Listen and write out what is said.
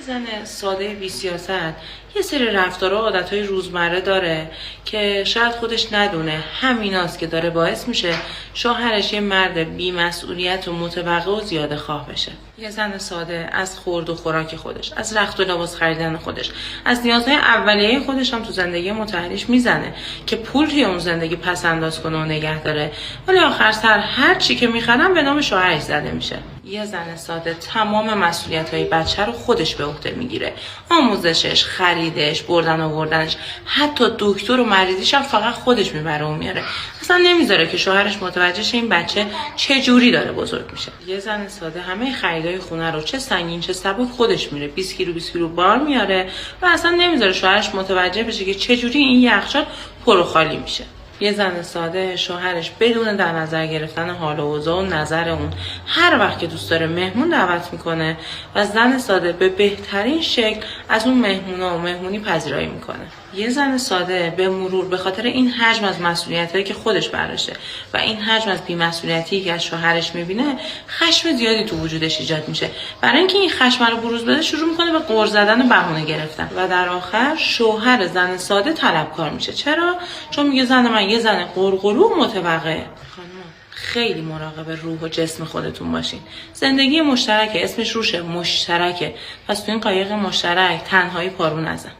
زن ساده بی سیاست یه سری رفتار و عادتهای روزمره داره که شاید خودش ندونه همیناست که داره باعث میشه شوهرش یه مرد بی مسئولیت و متوقع و زیاده خواه بشه. یه زن ساده از خورد و خوراک خودش، از رخت و لباس خریدن خودش، از نیازهای اولیه خودش هم تو زندگی متحریش میزنه که پول توی اون زندگی پس انداز کنه و نگه داره، ولی آخر سر هر چی که میخرن به نام شوهرش زده میشه. یه زن ساده تمام مسئولیت‌های بچه رو خودش به عهده میگیره، آموزشش، خریدش، بردن آوردنش، حتی دکتر و مریضیش هم فقط خودش میبره و میاره. اصلا نمیذاره که شوهرش متوجه شه این بچه چه جوری داره بزرگ میشه. یه زن ساده همه خریدای خونه رو چه سنگین چه سبک خودش میره، 20 کیلو بار میاره و اصلا نمیذاره شوهرش متوجه بشه که چه جوری این یخچال پر و خالی میشه. یه زن ساده شوهرش بدون در نظر گرفتن حال و اوضاع و نظر اون هر وقت که دوست داره مهمون دعوت میکنه و زن ساده به بهترین شکل از اون مهمونا و مهمونی پذیرایی میکنه. یه زن ساده به مرور به خاطر این حجم از مسئولیتایی که خودش برداشته و این حجم از بی‌مسئولیتی که از شوهرش میبینه خشم زیادی تو وجودش ایجاد میشه. برای اینکه این خشم رو بروز بده شروع میکنه به غر زدن و بهونه گرفتن و در آخر شوهر زن ساده طلبکار میشه. چرا؟ چون میگه زن من یه زن قرقرو و متوقعه. خیلی مراقب روح و جسم خودتون باشین. زندگی مشترکه، اسمش روشه، مشترکه. پس تو این قایق مشترک تنهایی پارو نزن.